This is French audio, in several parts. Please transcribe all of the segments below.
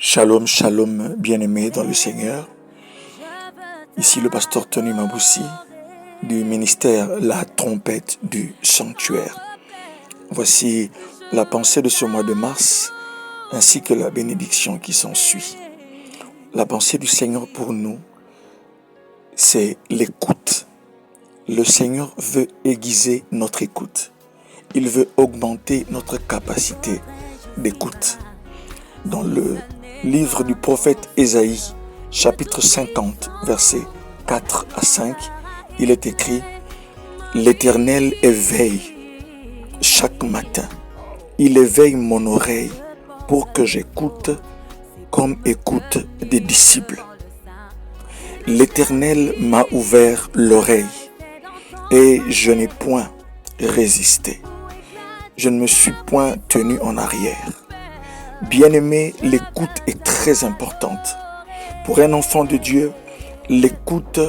Shalom, shalom, bien-aimés dans le Seigneur. Ici le pasteur Tony Maboussi du ministère La Trompette du Sanctuaire. Voici la pensée de ce mois de mars ainsi que la bénédiction qui s'ensuit. La pensée du Seigneur pour nous, c'est l'écoute. Le Seigneur veut aiguiser notre écoute. Il veut augmenter notre capacité d'écoute. Dans le livre du prophète Ésaïe, chapitre 50, versets 4 à 5, il est écrit « L'Éternel éveille chaque matin. Il éveille mon oreille pour que j'écoute comme écoute des disciples. L'Éternel m'a ouvert l'oreille et je n'ai point résisté. Je ne me suis point tenu en arrière. » Bien-aimé, l'écoute est très importante. Pour un enfant de Dieu, l'écoute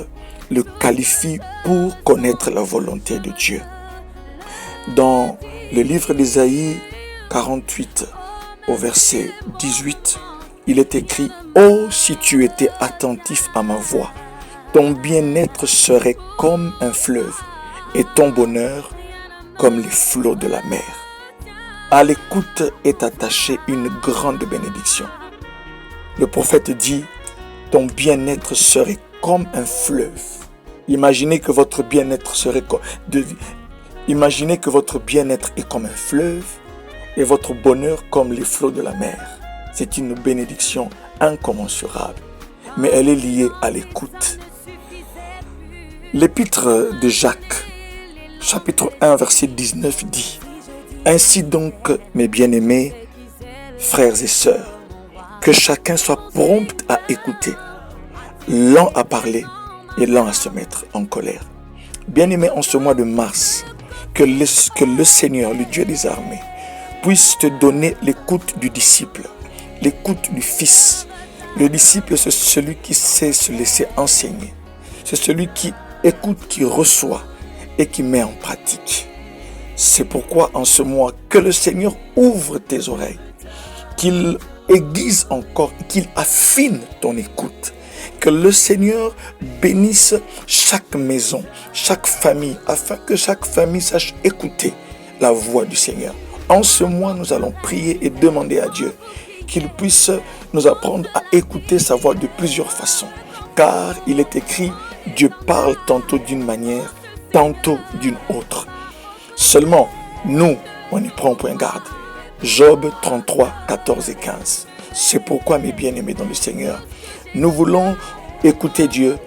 le qualifie pour connaître la volonté de Dieu. Dans le livre d'Ésaïe 48, au verset 18, il est écrit « Oh, si tu étais attentif à ma voix, ton bien-être serait comme un fleuve et ton bonheur comme les flots de la mer. » À l'écoute est attachée une grande bénédiction. Le prophète dit, ton bien-être serait comme un fleuve. Imaginez que votre bien-être est comme un fleuve et votre bonheur comme les flots de la mer. C'est une bénédiction incommensurable, mais elle est liée à l'écoute. L'épître de Jacques, chapitre 1, verset 19 dit, ainsi donc, mes bien-aimés, frères et sœurs, que chacun soit prompt à écouter, lent à parler et lent à se mettre en colère. Bien-aimés, en ce mois de mars, que le Seigneur, le Dieu des armées, puisse te donner l'écoute du disciple, l'écoute du fils. Le disciple, c'est celui qui sait se laisser enseigner. C'est celui qui écoute, qui reçoit et qui met en pratique. C'est pourquoi en ce mois, que le Seigneur ouvre tes oreilles, qu'il aiguise encore, qu'il affine ton écoute. Que le Seigneur bénisse chaque maison, chaque famille, afin que chaque famille sache écouter la voix du Seigneur. En ce mois, nous allons prier et demander à Dieu qu'il puisse nous apprendre à écouter sa voix de plusieurs façons. Car il est écrit, Dieu parle tantôt d'une manière, tantôt d'une autre. Seulement, nous, on y prend point garde. Job 33, 14 et 15. C'est pourquoi, mes bien-aimés dans le Seigneur, nous voulons écouter Dieu,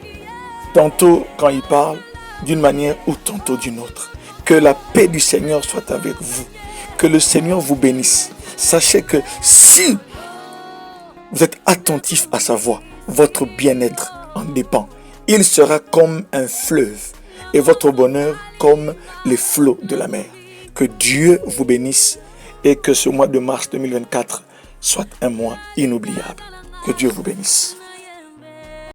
tantôt quand il parle, d'une manière ou tantôt d'une autre. Que la paix du Seigneur soit avec vous. Que le Seigneur vous bénisse. Sachez que si vous êtes attentif à sa voix, votre bien-être en dépend. Il sera comme un fleuve et votre bonheur comme les flots de la mer. Que Dieu vous bénisse et que ce mois de mars 2024 soit un mois inoubliable. Que Dieu vous bénisse.